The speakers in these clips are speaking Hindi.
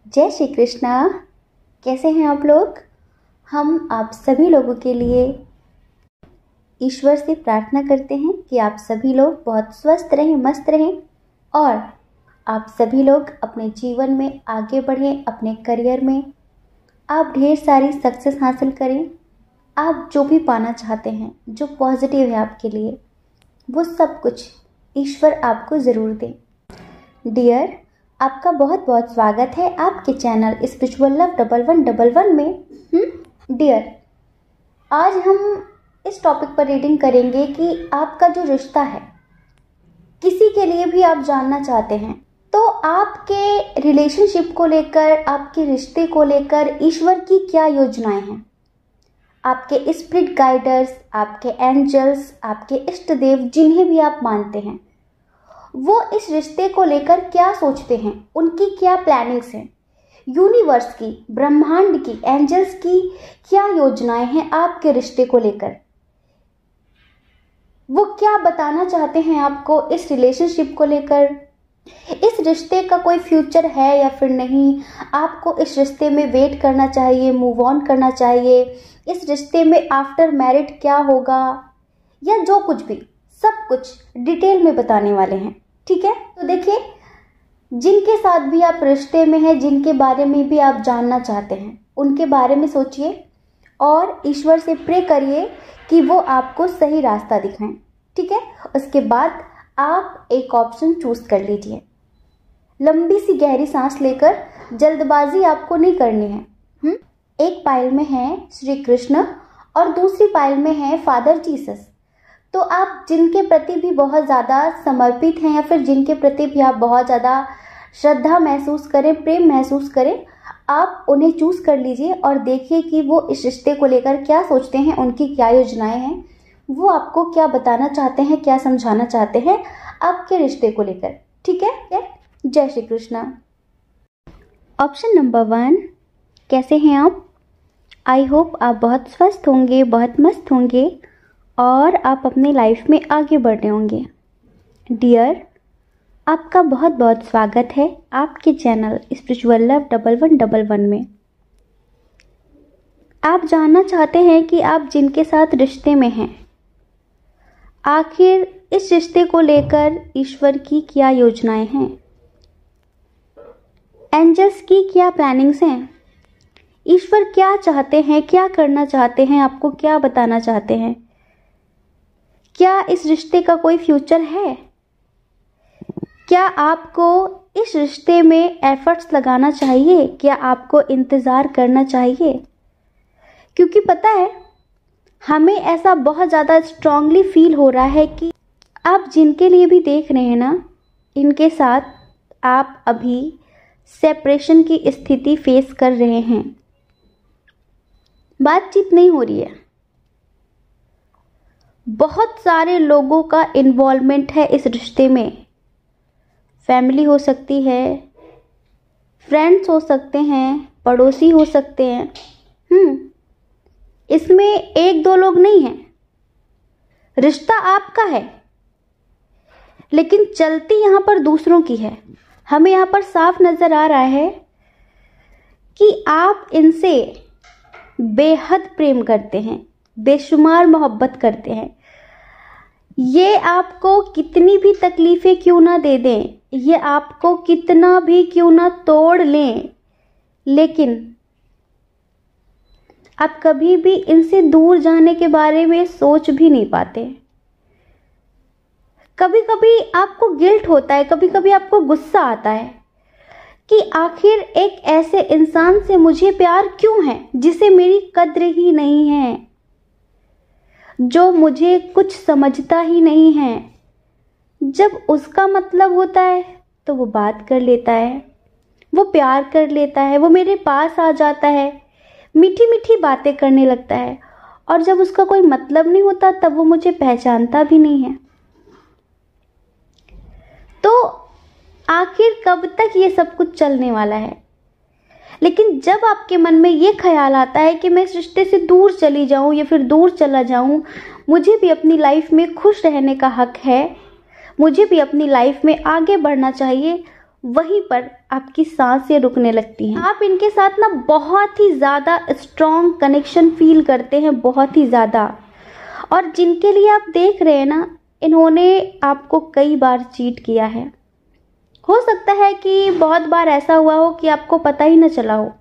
जय श्री कृष्णा। कैसे हैं आप लोग? हम आप सभी लोगों के लिए ईश्वर से प्रार्थना करते हैं कि आप सभी लोग बहुत स्वस्थ रहें, मस्त रहें और आप सभी लोग अपने जीवन में आगे बढ़ें, अपने करियर में आप ढेर सारी सक्सेस हासिल करें। आप जो भी पाना चाहते हैं, जो पॉजिटिव है आपके लिए, वो सब कुछ ईश्वर आपको ज़रूर दे। डियर, आपका बहुत बहुत स्वागत है आपके चैनल स्पिरिचुअल लव 1111 में। डियर, आज हम इस टॉपिक पर रीडिंग करेंगे कि आपका जो रिश्ता है, किसी के लिए भी आप जानना चाहते हैं तो आपके रिलेशनशिप को लेकर, आपके रिश्ते को लेकर ईश्वर की क्या योजनाएं हैं। आपके स्पिरिट गाइडर्स, आपके एंजल्स, आपके इष्ट देव जिन्हें भी आप मानते हैं, वो इस रिश्ते को लेकर क्या सोचते हैं, उनकी क्या प्लानिंग्स हैं, यूनिवर्स की, ब्रह्मांड की, एंजल्स की क्या योजनाएं हैं आपके रिश्ते को लेकर। वो क्या बताना चाहते हैं आपको इस रिलेशनशिप को लेकर। इस रिश्ते का कोई फ्यूचर है या फिर नहीं, आपको इस रिश्ते में वेट करना चाहिए, मूव ऑन करना चाहिए, इस रिश्ते में आफ्टर मैरिड क्या होगा, या जो कुछ भी, सब कुछ डिटेल में बताने वाले हैं। ठीक है, तो देखिए, जिनके साथ भी आप रिश्ते में हैं, जिनके बारे में भी आप जानना चाहते हैं, उनके बारे में सोचिए और ईश्वर से प्रे करिए कि वो आपको सही रास्ता दिखाएं। ठीक है, उसके बाद आप एक ऑप्शन चूज कर लीजिए। लंबी सी गहरी सांस लेकर, जल्दबाजी आपको नहीं करनी है। एक पाइल में है श्री कृष्ण और दूसरी पाइल में है फादर जीसस। तो आप जिनके प्रति भी बहुत ज़्यादा समर्पित हैं या फिर जिनके प्रति भी आप बहुत ज़्यादा श्रद्धा महसूस करें, प्रेम महसूस करें, आप उन्हें चूज कर लीजिए और देखिए कि वो इस रिश्ते को लेकर क्या सोचते हैं, उनकी क्या योजनाएं हैं, वो आपको क्या बताना चाहते हैं, क्या समझाना चाहते हैं आपके रिश्ते को लेकर। ठीक है, जय श्री कृष्णा। ऑप्शन नंबर 1, कैसे हैं आप? आई होप आप बहुत स्वस्थ होंगे, बहुत मस्त होंगे और आप अपनी लाइफ में आगे बढ़ रहे होंगे। डियर, आपका बहुत बहुत स्वागत है आपके चैनल स्पिरिचुअल लव 1111 में। आप जानना चाहते हैं कि आप जिनके साथ रिश्ते में हैं, आखिर इस रिश्ते को लेकर ईश्वर की क्या योजनाएं हैं, एंजल्स की क्या प्लानिंग्स हैं, ईश्वर क्या चाहते हैं, क्या करना चाहते हैं, आपको क्या बताना चाहते हैं, क्या इस रिश्ते का कोई फ्यूचर है, क्या आपको इस रिश्ते में एफर्ट्स लगाना चाहिए, क्या आपको इंतज़ार करना चाहिए। क्योंकि पता है, हमें ऐसा बहुत ज़्यादा स्ट्रांगली फील हो रहा है कि आप जिनके लिए भी देख रहे हैं ना, इनके साथ आप अभी सेपरेशन की स्थिति फेस कर रहे हैं। बातचीत नहीं हो रही है, बहुत सारे लोगों का इन्वॉल्वमेंट है इस रिश्ते में। फैमिली हो सकती है, फ्रेंड्स हो सकते हैं, पड़ोसी हो सकते हैं। इसमें एक दो लोग नहीं हैं। रिश्ता आपका है, लेकिन चलती यहाँ पर दूसरों की है। हमें यहाँ पर साफ नजर आ रहा है कि आप इनसे बेहद प्रेम करते हैं, बेशुमार मोहब्बत करते हैं। ये आपको कितनी भी तकलीफें क्यों ना दे दें, ये आपको कितना भी क्यों ना तोड़ लें, लेकिन आप कभी भी इनसे दूर जाने के बारे में सोच भी नहीं पाते। कभी कभी आपको गिल्ट होता है, कभी कभी आपको गुस्सा आता है कि आखिर एक ऐसे इंसान से मुझे प्यार क्यों है जिसे मेरी कद्र ही नहीं है, जो मुझे कुछ समझता ही नहीं है। जब उसका मतलब होता है तो वो बात कर लेता है, वो प्यार कर लेता है, वो मेरे पास आ जाता है, मीठी मीठी बातें करने लगता है, और जब उसका कोई मतलब नहीं होता तब वो मुझे पहचानता भी नहीं है। तो आखिर कब तक ये सब कुछ चलने वाला है? लेकिन जब आपके मन में ये ख्याल आता है कि मैं इस रिश्ते से दूर चली जाऊं या फिर दूर चला जाऊं, मुझे भी अपनी लाइफ में खुश रहने का हक है, मुझे भी अपनी लाइफ में आगे बढ़ना चाहिए, वहीं पर आपकी सांसें रुकने लगती हैं। आप इनके साथ ना बहुत ही ज़्यादा स्ट्रॉन्ग कनेक्शन फील करते हैं, बहुत ही ज़्यादा। और जिनके लिए आप देख रहे हैं ना, इन्होंने आपको कई बार चीट किया है। हो सकता है कि बहुत बार ऐसा हुआ हो कि आपको पता ही न चला हो।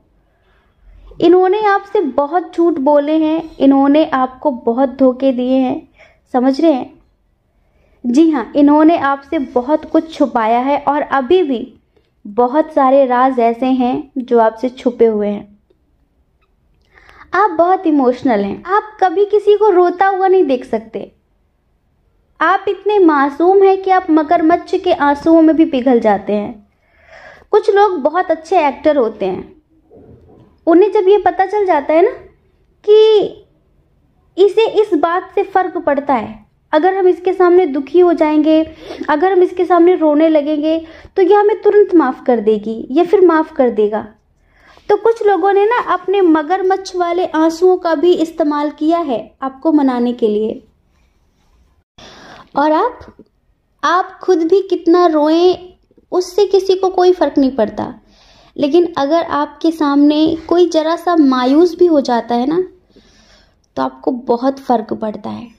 इन्होंने आपसे बहुत झूठ बोले हैं, इन्होंने आपको बहुत धोखे दिए हैं, समझ रहे हैं? जी हाँ, इन्होंने आपसे बहुत कुछ छुपाया है और अभी भी बहुत सारे राज ऐसे हैं जो आपसे छुपे हुए हैं। आप बहुत इमोशनल हैं, आप कभी किसी को रोता हुआ नहीं देख सकते। आप इतने मासूम हैं कि आप मगरमच्छ के आंसुओं में भी पिघल जाते हैं। कुछ लोग बहुत अच्छे एक्टर होते हैं, उन्हें जब ये पता चल जाता है ना कि इसे इस बात से फर्क पड़ता है, अगर हम इसके सामने दुखी हो जाएंगे, अगर हम इसके सामने रोने लगेंगे तो यह हमें तुरंत माफ़ कर देगी या फिर माफ़ कर देगा। तो कुछ लोगों ने ना अपने मगरमच्छ वाले आंसुओं का भी इस्तेमाल किया है आपको मनाने के लिए। और आप खुद भी कितना रोएं, उससे किसी को कोई फ़र्क नहीं पड़ता। लेकिन अगर आपके सामने कोई ज़रा सा मायूस भी हो जाता है ना, तो आपको बहुत फ़र्क पड़ता है।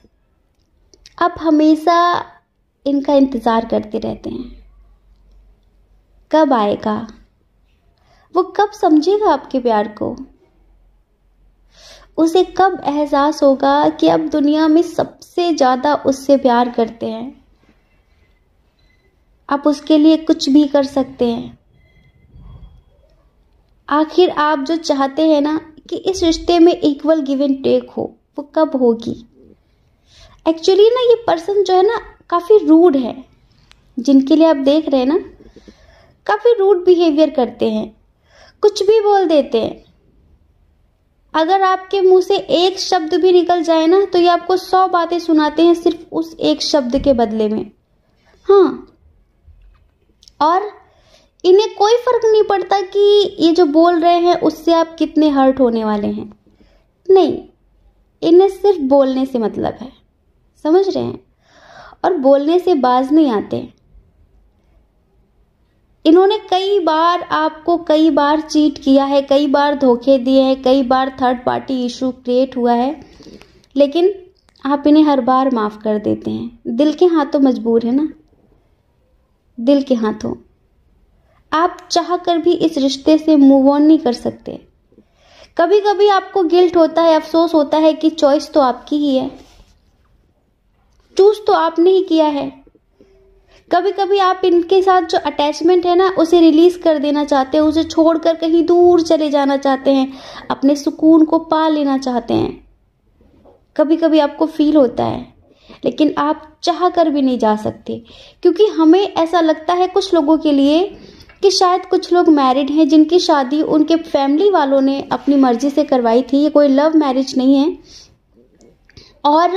आप हमेशा इनका इंतज़ार करते रहते हैं, कब आएगा, वो कब समझेगा आपके प्यार को, उसे कब एहसास होगा कि आप दुनिया में सबसे ज़्यादा उससे प्यार करते हैं, आप उसके लिए कुछ भी कर सकते हैं। आखिर आप जो चाहते हैं ना कि इस रिश्ते में इक्वल गिव एंड टेक हो, वो कब होगी? एक्चुअली ना ये पर्सन जो है ना काफ़ी रूड है, जिनके लिए आप देख रहे हैं ना, काफ़ी रूड बिहेवियर करते हैं, कुछ भी बोल देते हैं। अगर आपके मुंह से एक शब्द भी निकल जाए ना, तो ये आपको 100 बातें सुनाते हैं सिर्फ उस एक शब्द के बदले में। हाँ, और इन्हें कोई फर्क नहीं पड़ता कि ये जो बोल रहे हैं उससे आप कितने हर्ट होने वाले हैं। नहीं, इन्हें सिर्फ बोलने से मतलब है, समझ रहे हैं? और बोलने से बाज नहीं आते। इन्होंने कई बार आपको कई बार चीट किया है, कई बार धोखे दिए हैं, कई बार थर्ड पार्टी इशू क्रिएट हुआ है, लेकिन आप इन्हें हर बार माफ़ कर देते हैं। दिल के हाथों मजबूर है ना, दिल के हाथों। आप चाह कर भी इस रिश्ते से मूव ऑन नहीं कर सकते। कभी कभी आपको गिल्ट होता है, अफसोस होता है कि चॉइस तो आपकी ही है, चूज तो आपने ही किया है। कभी कभी आप इनके साथ जो अटैचमेंट है ना, उसे रिलीज कर देना चाहते हैं, उसे छोड़कर कहीं दूर चले जाना चाहते हैं, अपने सुकून को पा लेना चाहते हैं। कभी कभी आपको फील होता है, लेकिन आप चाह कर भी नहीं जा सकते, क्योंकि हमें ऐसा लगता है कुछ लोगों के लिए कि शायद कुछ लोग मैरिड हैं जिनकी शादी उनके फैमिली वालों ने अपनी मर्जी से करवाई थी, ये कोई लव मैरिज नहीं है। और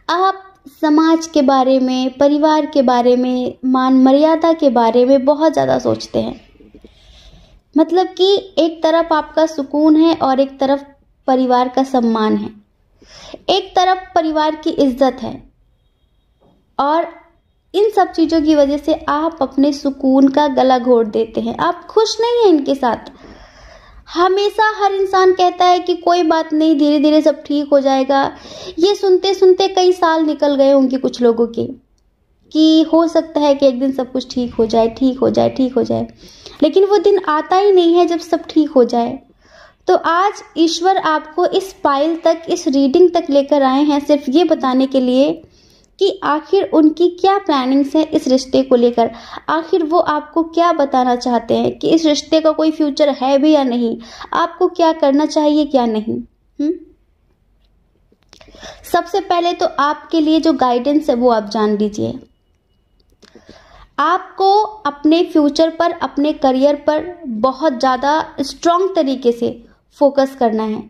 आप समाज के बारे में, परिवार के बारे में, मान मर्यादा के बारे में बहुत ज़्यादा सोचते हैं। मतलब कि एक तरफ आपका सुकून है और एक तरफ परिवार का सम्मान है, एक तरफ परिवार की इज्जत है, और इन सब चीज़ों की वजह से आप अपने सुकून का गला घोट देते हैं। आप खुश नहीं हैं इनके साथ। हमेशा हर इंसान कहता है कि कोई बात नहीं, धीरे धीरे सब ठीक हो जाएगा। ये सुनते सुनते कई साल निकल गए होंगे कुछ लोगों के, कि हो सकता है कि एक दिन सब कुछ ठीक हो जाए, ठीक हो जाए, ठीक हो जाए, लेकिन वो दिन आता ही नहीं है जब सब ठीक हो जाए। तो आज ईश्वर आपको इस फाइल तक, इस रीडिंग तक लेकर आए हैं सिर्फ ये बताने के लिए कि आखिर उनकी क्या प्लानिंग्स है इस रिश्ते को लेकर। आखिर वो आपको क्या बताना चाहते हैं कि इस रिश्ते का कोई फ्यूचर है भी या नहीं, आपको क्या करना चाहिए क्या नहीं। सबसे पहले तो आपके लिए जो गाइडेंस है वो आप जान लीजिए। आपको अपने फ्यूचर पर, अपने करियर पर बहुत ज़्यादा स्ट्रॉन्ग तरीके से फोकस करना है।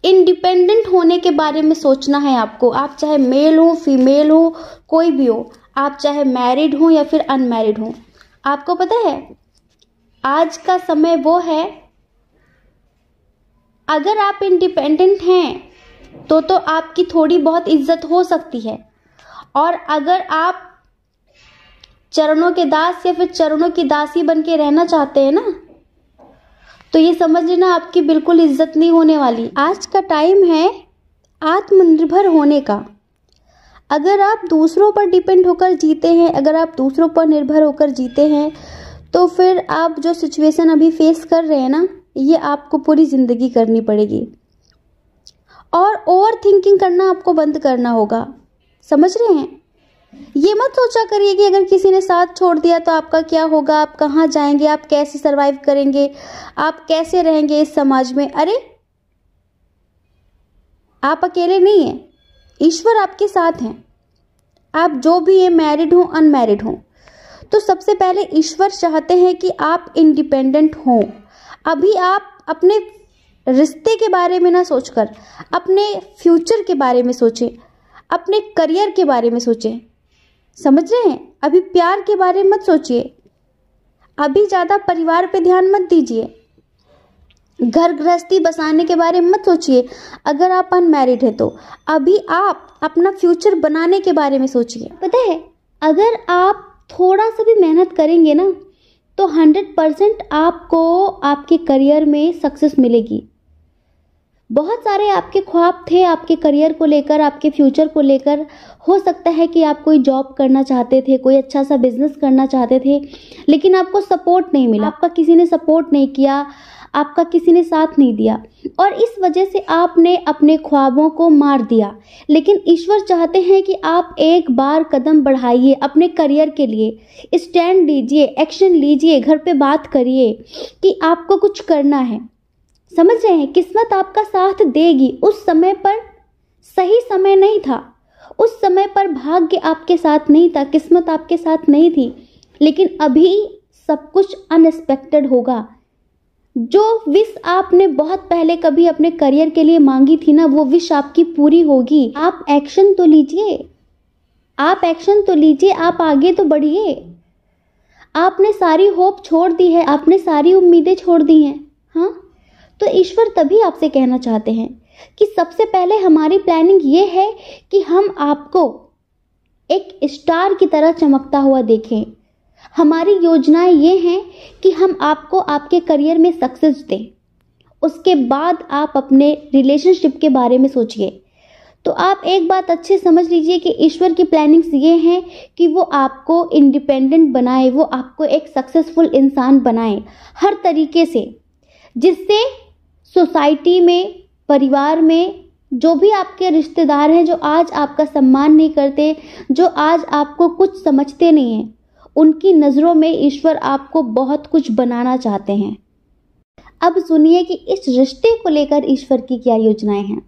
इंडिपेंडेंट होने के बारे में सोचना है आपको। आप चाहे मेल हो, फीमेल हो, कोई भी हो, आप चाहे मैरिड हो या फिर अनमैरिड हो। आपको पता है आज का समय वो है, अगर आप इंडिपेंडेंट हैं तो आपकी थोड़ी बहुत इज्जत हो सकती है, और अगर आप चरणों के दास या फिर चरणों की दासी बन के रहना चाहते हैं ना, तो ये समझ लेना आपकी बिल्कुल इज्जत नहीं होने वाली। आज का टाइम है आत्मनिर्भर होने का। अगर आप दूसरों पर डिपेंड होकर जीते हैं, अगर आप दूसरों पर निर्भर होकर जीते हैं, तो फिर आप जो सिचुएशन अभी फेस कर रहे हैं ना, ये आपको पूरी ज़िंदगी करनी पड़ेगी। और ओवर थिंकिंग करना आपको बंद करना होगा, समझ रहे हैं? ये मत सोचा करिए कि अगर किसी ने साथ छोड़ दिया तो आपका क्या होगा, आप कहाँ जाएंगे, आप कैसे सरवाइव करेंगे, आप कैसे रहेंगे इस समाज में। अरे आप अकेले नहीं हैं, ईश्वर आपके साथ हैं। आप जो भी हैं, मैरिड हो अनमैरिड हो, तो सबसे पहले ईश्वर चाहते हैं कि आप इंडिपेंडेंट हों। अभी आप अपने रिश्ते के बारे में ना सोचकर अपने फ्यूचर के बारे में सोचें, अपने करियर के बारे में सोचें, समझ रहे हैं? अभी प्यार के बारे में मत सोचिए, अभी ज़्यादा परिवार पे ध्यान मत दीजिए, घर गृहस्थी बसाने के बारे में मत सोचिए। अगर आप अनमैरिड हैं तो अभी आप अपना फ्यूचर बनाने के बारे में सोचिए। पता है, अगर आप थोड़ा सा भी मेहनत करेंगे ना, तो 100% आपको आपके करियर में सक्सेस मिलेगी। बहुत सारे आपके ख्वाब थे आपके करियर को लेकर, आपके फ्यूचर को लेकर। हो सकता है कि आप कोई जॉब करना चाहते थे, कोई अच्छा सा बिजनेस करना चाहते थे, लेकिन आपको सपोर्ट नहीं मिला, आपका किसी ने सपोर्ट नहीं किया, आपका किसी ने साथ नहीं दिया, और इस वजह से आपने अपने ख्वाबों को मार दिया। लेकिन ईश्वर चाहते हैं कि आप एक बार कदम बढ़ाइए अपने करियर के लिए, स्टैंड लीजिए, एक्शन लीजिए, घर पे बात करिए कि आपको कुछ करना है। समझ रहे हैं? किस्मत आपका साथ देगी। उस समय पर सही समय नहीं था, उस समय पर भाग्य आपके साथ नहीं था, किस्मत आपके साथ नहीं थी, लेकिन अभी सब कुछ अनएक्सपेक्टेड होगा। जो विश आपने बहुत पहले कभी अपने करियर के लिए मांगी थी ना, वो विश आपकी पूरी होगी। आप एक्शन तो लीजिए, आप एक्शन तो लीजिए, आप आगे तो बढ़िए। आपने सारी होप छोड़ दी है, आपने सारी उम्मीदें छोड़ दी हैं। हाँ, तो ईश्वर तभी आपसे कहना चाहते हैं कि सबसे पहले हमारी प्लानिंग ये है कि हम आपको एक स्टार की तरह चमकता हुआ देखें। हमारी योजनाएं ये हैं कि हम आपको आपके करियर में सक्सेस दें। उसके बाद आप अपने रिलेशनशिप के बारे में सोचिए। तो आप एक बात अच्छे समझ लीजिए कि ईश्वर की प्लानिंग्स ये हैं कि वो आपको इंडिपेंडेंट बनाए, वो आपको एक सक्सेसफुल इंसान बनाए हर तरीके से, जिससे सोसाइटी में, परिवार में जो भी आपके रिश्तेदार हैं, जो आज आपका सम्मान नहीं करते, जो आज आपको कुछ समझते नहीं हैं, उनकी नज़रों में ईश्वर आपको बहुत कुछ बनाना चाहते हैं। अब सुनिए कि इस रिश्ते को लेकर ईश्वर की क्या योजनाएं हैं।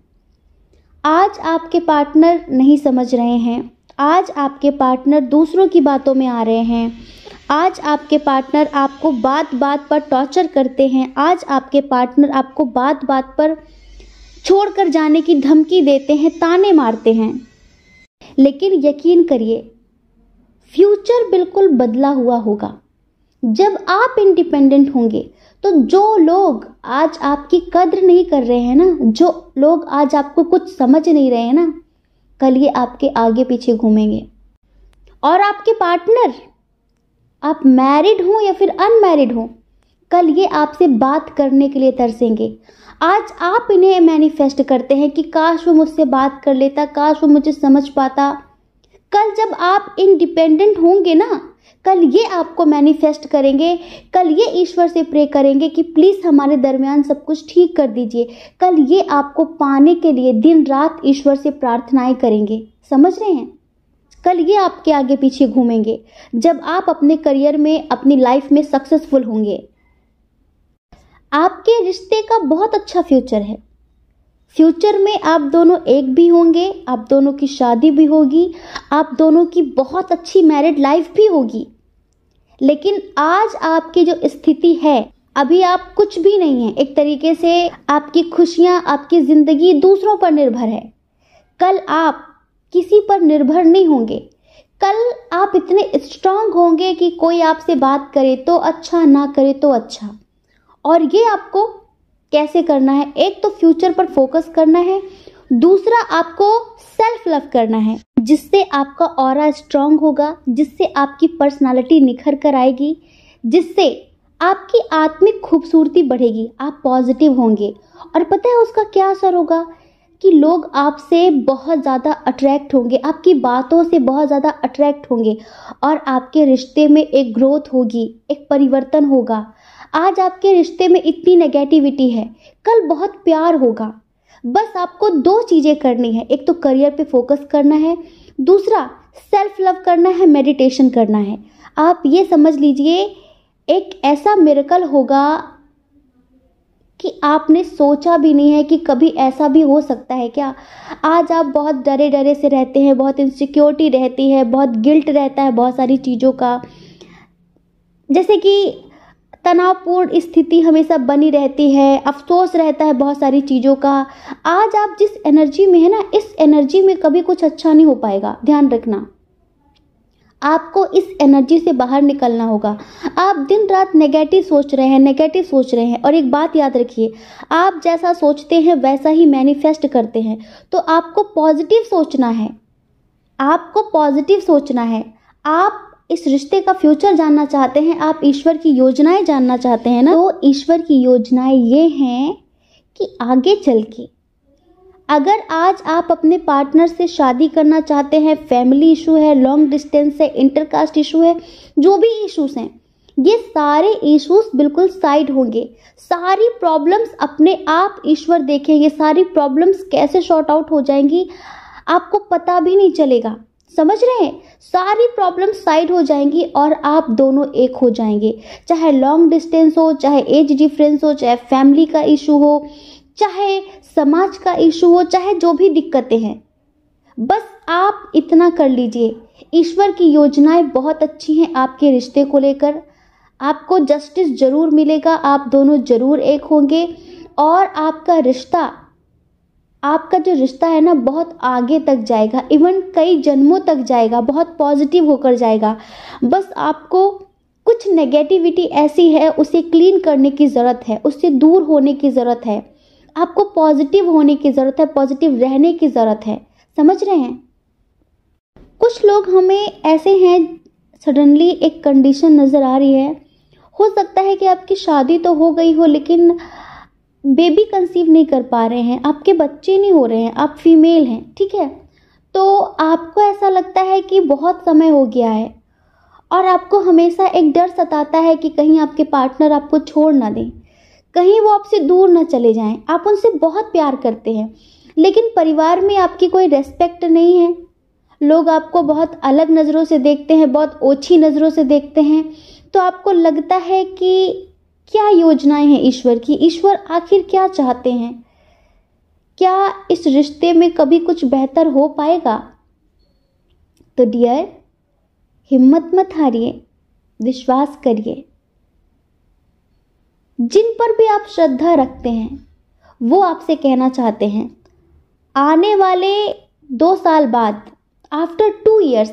आज आपके पार्टनर नहीं समझ रहे हैं, आज आपके पार्टनर दूसरों की बातों में आ रहे हैं, आज आपके पार्टनर आपको बात बात पर टॉर्चर करते हैं, आज आपके पार्टनर आपको बात बात पर छोड़कर जाने की धमकी देते हैं, ताने मारते हैं। लेकिन यकीन करिए, फ्यूचर बिल्कुल बदला हुआ होगा। जब आप इंडिपेंडेंट होंगे तो जो लोग आज आपकी कद्र नहीं कर रहे हैं ना, जो लोग आज आपको कुछ समझ नहीं रहे हैं ना, कल ये आपके आगे पीछे घूमेंगे। और आपके पार्टनर, आप मैरिड हो या फिर अनमैरिड हो, कल ये आपसे बात करने के लिए तरसेंगे। आज आप इन्हें मैनिफेस्ट करते हैं कि काश वो मुझसे बात कर लेता, काश वो मुझे समझ पाता। कल जब आप इंडिपेंडेंट होंगे ना, कल ये आपको मैनिफेस्ट करेंगे, कल ये ईश्वर से प्रे करेंगे कि प्लीज़ हमारे दरमियान सब कुछ ठीक कर दीजिए। कल ये आपको पाने के लिए दिन रात ईश्वर से प्रार्थनाएं करेंगे। समझ रहे हैं? कल ये आपके आगे पीछे घूमेंगे जब आप अपने करियर में, अपनी लाइफ में सक्सेसफुल होंगे। आपके रिश्ते का बहुत अच्छा फ्यूचर है। फ्यूचर में आप दोनों एक भी होंगे, आप दोनों की शादी भी होगी, आप दोनों की बहुत अच्छी मैरिड लाइफ भी होगी। लेकिन आज आपकी जो स्थिति है, अभी आप कुछ भी नहीं है। एक तरीके से आपकी खुशियां, आपकी ज़िंदगी दूसरों पर निर्भर है। कल आप किसी पर निर्भर नहीं होंगे। कल आप इतने स्ट्रांग होंगे कि कोई आपसे बात करे तो अच्छा, ना करे तो अच्छा। और ये आपको कैसे करना है? एक तो फ्यूचर पर फोकस करना है, दूसरा, आपको सेल्फ लव करना है, जिससे आपका ऑरा स्ट्रांग होगा, जिससे आपकी पर्सनालिटी निखर कर आएगी, जिससे आपकी आत्मिक खूबसूरती बढ़ेगी, आप पॉजिटिव होंगे। और पता है उसका क्या असर होगा कि लोग आपसे बहुत ज़्यादा अट्रैक्ट होंगे, आपकी बातों से बहुत ज़्यादा अट्रैक्ट होंगे और आपके रिश्ते में एक ग्रोथ होगी, एक परिवर्तन होगा। आज आपके रिश्ते में इतनी नेगेटिविटी है, कल बहुत प्यार होगा। बस आपको दो चीज़ें करनी है, एक तो करियर पे फोकस करना है, दूसरा सेल्फ लव करना है, मेडिटेशन करना है। आप ये समझ लीजिए एक ऐसा मिरेकल होगा कि आपने सोचा भी नहीं है कि कभी ऐसा भी हो सकता है क्या। आज आप बहुत डरे डरे से रहते हैं, बहुत इनसिक्योरिटी रहती है, बहुत गिल्ट रहता है बहुत सारी चीज़ों का, जैसे कि तनावपूर्ण स्थिति हमेशा बनी रहती है, अफसोस रहता है बहुत सारी चीज़ों का। आज आप जिस एनर्जी में है ना, इस एनर्जी में कभी कुछ अच्छा नहीं हो पाएगा, ध्यान रखना। आपको इस एनर्जी से बाहर निकलना होगा। आप दिन रात नेगेटिव सोच रहे हैं, नेगेटिव सोच रहे हैं, और एक बात याद रखिए, आप जैसा सोचते हैं वैसा ही मैनिफेस्ट करते हैं। तो आपको पॉजिटिव सोचना है, आपको पॉजिटिव सोचना है। आप इस रिश्ते का फ्यूचर जानना चाहते हैं, आप ईश्वर की योजनाएं जानना चाहते हैं ना, तो ईश्वर की योजनाएं ये हैं कि आगे चल के अगर आज आप अपने पार्टनर से शादी करना चाहते हैं, फैमिली इशू है, लॉन्ग डिस्टेंस है, इंटरकास्ट इशू है, जो भी इश्यूज हैं, ये सारे इश्यूज बिल्कुल साइड होंगे। सारी प्रॉब्लम्स अपने आप ईश्वर देखेंगे, सारी प्रॉब्लम्स कैसे सॉर्ट आउट हो जाएंगी आपको पता भी नहीं चलेगा। समझ रहे हैं, सारी प्रॉब्लम्स साइड हो जाएंगी और आप दोनों एक हो जाएंगे। चाहे लॉन्ग डिस्टेंस हो, चाहे एज डिफरेंस हो, चाहे फैमिली का इशू हो, चाहे समाज का इशू हो, चाहे जो भी दिक्कतें हैं, बस आप इतना कर लीजिए। ईश्वर की योजनाएं बहुत अच्छी हैं आपके रिश्ते को लेकर। आपको जस्टिस जरूर मिलेगा, आप दोनों जरूर एक होंगे और आपका जो रिश्ता है ना बहुत आगे तक जाएगा, इवन कई जन्मों तक जाएगा, बहुत पॉजिटिव होकर जाएगा। बस आपको कुछ नेगेटिविटी ऐसी है उसे क्लीन करने की ज़रूरत है, उससे दूर होने की ज़रूरत है, आपको पॉजिटिव होने की ज़रूरत है, पॉजिटिव रहने की ज़रूरत है। समझ रहे हैं। कुछ लोग हमें ऐसे हैं, सडनली एक कंडीशन नज़र आ रही है, हो सकता है कि आपकी शादी तो हो गई हो लेकिन बेबी कंसीव नहीं कर पा रहे हैं, आपके बच्चे नहीं हो रहे हैं, आप फीमेल हैं, ठीक है। तो आपको ऐसा लगता है कि बहुत समय हो गया है और आपको हमेशा एक डर सताता है कि कहीं आपके पार्टनर आपको छोड़ ना दें, कहीं वो आपसे दूर ना चले जाएं। आप उनसे बहुत प्यार करते हैं लेकिन परिवार में आपकी कोई रेस्पेक्ट नहीं है, लोग आपको बहुत अलग नज़रों से देखते हैं, बहुत ओछी नज़रों से देखते हैं। तो आपको लगता है कि क्या योजनाएं हैं ईश्वर की, ईश्वर आखिर क्या चाहते हैं, क्या इस रिश्ते में कभी कुछ बेहतर हो पाएगा। तो डियर, हिम्मत मत हारिए, विश्वास करिए। जिन पर भी आप श्रद्धा रखते हैं वो आपसे कहना चाहते हैं, आने वाले 2 साल बाद, आफ्टर 2 years,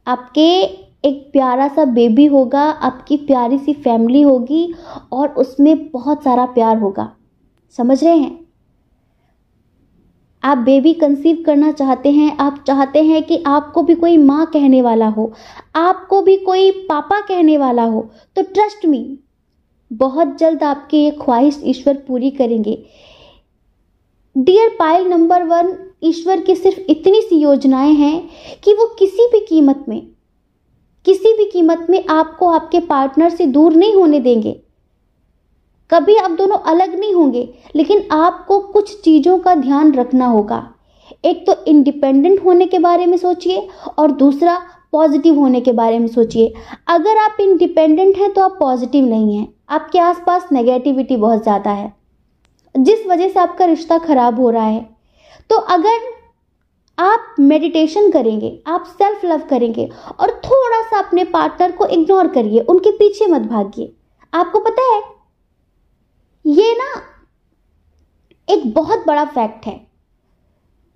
आपके एक प्यारा सा बेबी होगा, आपकी प्यारी सी फैमिली होगी और उसमें बहुत सारा प्यार होगा। समझ रहे हैं। आप बेबी कंसीव करना चाहते हैं, आप चाहते हैं कि आपको भी कोई माँ कहने वाला हो, आपको भी कोई पापा कहने वाला हो। तो ट्रस्ट मी, बहुत जल्द आपकी ये ख्वाहिश ईश्वर पूरी करेंगे। डियर पाइल नंबर 1, ईश्वर की सिर्फ इतनी सी योजनाएं हैं कि वो किसी भी कीमत में आपको आपके पार्टनर से दूर नहीं होने देंगे। कभी आप दोनों अलग नहीं होंगे, लेकिन आपको कुछ चीज़ों का ध्यान रखना होगा। एक तो इंडिपेंडेंट होने के बारे में सोचिए और दूसरा पॉजिटिव होने के बारे में सोचिए। अगर आप इंडिपेंडेंट हैं तो आप पॉजिटिव नहीं हैं, आपके आसपास नेगेटिविटी बहुत ज़्यादा है जिस वजह से आपका रिश्ता खराब हो रहा है। तो अगर आप मेडिटेशन करेंगे, आप सेल्फ लव करेंगे और थोड़ा सा अपने पार्टनर को इग्नोर करिए, उनके पीछे मत भागिए। आपको पता है ये ना एक बहुत बड़ा फैक्ट है,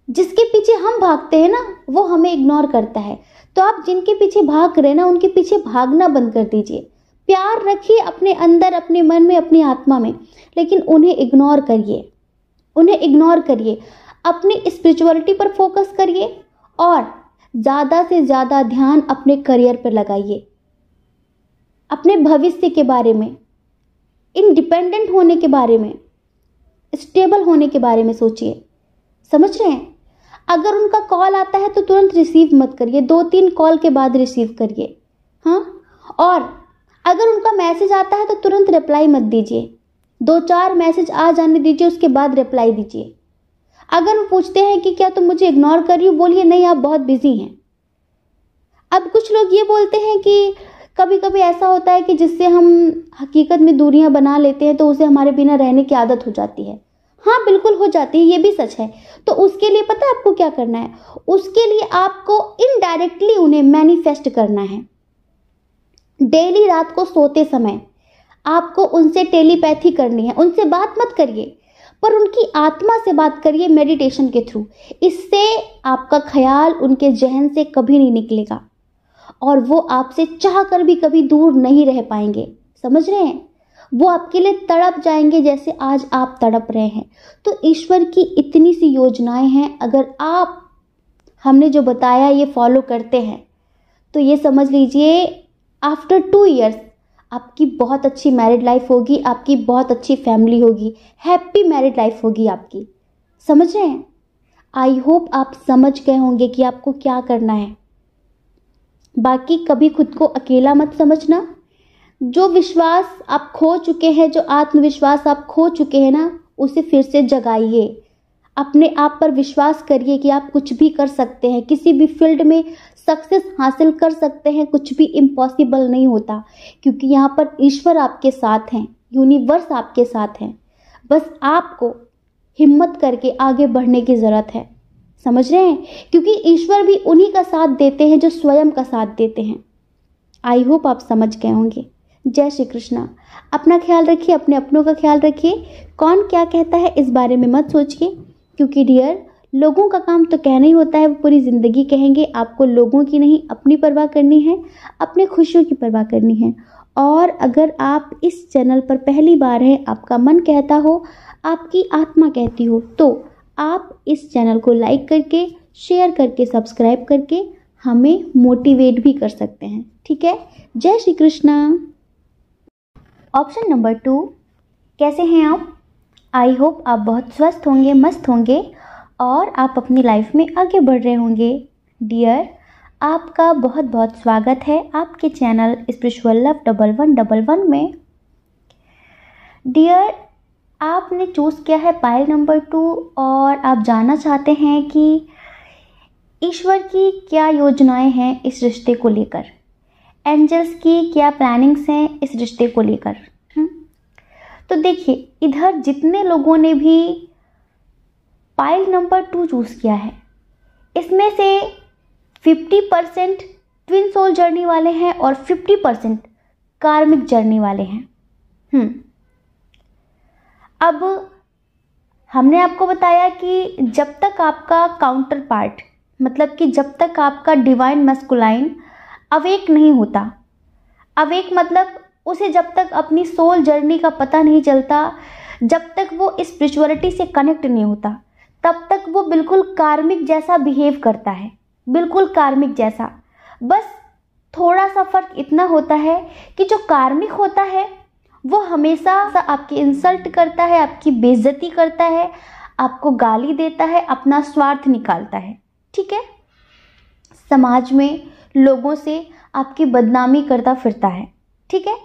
जिसके पीछे हम भागते हैं ना वो हमें इग्नोर करता है। तो आप जिनके पीछे भाग रहे ना उनके पीछे भागना बंद कर दीजिए। प्यार रखिए अपने अंदर, अपने मन में, अपनी आत्मा में, लेकिन उन्हें इग्नोर करिए। उन्हें इग्नोर करिए, अपनी स्पिरिचुअलिटी पर फोकस करिए और ज़्यादा से ज़्यादा ध्यान अपने करियर पर लगाइए। अपने भविष्य के बारे में, इंडिपेंडेंट होने के बारे में, स्टेबल होने के बारे में सोचिए। समझ रहे हैं? अगर उनका कॉल आता है तो तुरंत रिसीव मत करिए, 2-3 कॉल के बाद रिसीव करिए। हाँ, और अगर उनका मैसेज आता है तो तुरंत रिप्लाई मत दीजिए, 2-4 मैसेज आ जाने दीजिए, उसके बाद रिप्लाई दीजिए। अगर वो पूछते हैं कि क्या तुम मुझे इग्नोर कर रही हो, बोलिए नहीं, आप बहुत बिजी हैं। अब कुछ लोग ये बोलते हैं कि कभी कभी ऐसा होता है कि जिससे हम हकीकत में दूरियां बना लेते हैं तो उसे हमारे बिना रहने की आदत हो जाती है। हाँ, बिल्कुल हो जाती है, ये भी सच है। तो उसके लिए पता है आपको क्या करना है? उसके लिए आपको इनडायरेक्टली उन्हें मैनिफेस्ट करना है। डेली रात को सोते समय आपको उनसे टेलीपैथी करनी है। उनसे बात मत करिए, पर उनकी आत्मा से बात करिए मेडिटेशन के थ्रू। इससे आपका ख्याल उनके जहन से कभी नहीं निकलेगा और वो आपसे चाह कर भी कभी दूर नहीं रह पाएंगे। समझ रहे हैं? वो आपके लिए तड़प जाएंगे जैसे आज आप तड़प रहे हैं। तो ईश्वर की इतनी सी योजनाएं हैं, अगर आप हमने जो बताया ये फॉलो करते हैं तो ये समझ लीजिए आफ्टर 2 इयर्स आपकी बहुत अच्छी मैरिड लाइफ होगी, आपकी बहुत अच्छी फैमिली होगी, हैप्पी मैरिड लाइफ होगी आपकी। समझ रहे हैं? आई होप आप समझ गए होंगे कि आपको क्या करना है। बाकी कभी खुद को अकेला मत समझना। जो विश्वास आप खो चुके हैं, जो आत्मविश्वास आप खो चुके हैं ना, उसे फिर से जगाइए। अपने आप पर विश्वास करिए कि आप कुछ भी कर सकते हैं, किसी भी फील्ड में सक्सेस हासिल कर सकते हैं। कुछ भी इम्पॉसिबल नहीं होता, क्योंकि यहाँ पर ईश्वर आपके साथ हैं, यूनिवर्स आपके साथ हैं। बस आपको हिम्मत करके आगे बढ़ने की ज़रूरत है। समझ रहे हैं? क्योंकि ईश्वर भी उन्हीं का साथ देते हैं जो स्वयं का साथ देते हैं। आई होप आप समझ गए होंगे। जय श्री कृष्णा। अपना ख्याल रखिए, अपने अपनों का ख्याल रखिए। कौन क्या कहता है इस बारे में मत सोचिए, क्योंकि डियर, लोगों का काम तो कहना ही होता है, वो पूरी ज़िंदगी कहेंगे। आपको लोगों की नहीं, अपनी परवाह करनी है, अपने खुशियों की परवाह करनी है। और अगर आप इस चैनल पर पहली बार हैं, आपका मन कहता हो, आपकी आत्मा कहती हो, तो आप इस चैनल को लाइक करके, शेयर करके, सब्सक्राइब करके हमें मोटिवेट भी कर सकते हैं। ठीक है? जय श्री कृष्णा। ऑप्शन नंबर 2, कैसे हैं आप? आई होप आप बहुत स्वस्थ होंगे, मस्त होंगे और आप अपनी लाइफ में आगे बढ़ रहे होंगे। डियर, आपका बहुत बहुत स्वागत है आपके चैनल स्पिरिचुअल लव 1111 में। डियर, आपने चूज़ किया है पाइल नंबर 2 और आप जानना चाहते हैं कि ईश्वर की क्या योजनाएं हैं इस रिश्ते को लेकर, एंजल्स की क्या प्लानिंग्स हैं इस रिश्ते को लेकर। तो देखिए, इधर जितने लोगों ने भी पाइल नंबर 2 चूज़ किया है, इसमें से 50% ट्विन सोल जर्नी वाले हैं और 50% कार्मिक जर्नी वाले हैं। अब हमने आपको बताया कि जब तक आपका काउंटर पार्ट, मतलब कि जब तक आपका डिवाइन मैस्कुलाइन अवेक नहीं होता, अवेक मतलब उसे जब तक अपनी सोल जर्नी का पता नहीं चलता, जब तक वो स्पिरिचुअलिटी से कनेक्ट नहीं होता, तब तक वो बिल्कुल कार्मिक जैसा बिहेव करता है, बिल्कुल कार्मिक जैसा। बस थोड़ा सा फर्क इतना होता है कि जो कार्मिक होता है वो हमेशा आपकी इंसल्ट करता है, आपकी बेइज्जती करता है, आपको गाली देता है, अपना स्वार्थ निकालता है। ठीक है? समाज में लोगों से आपकी बदनामी करता फिरता है। ठीक है?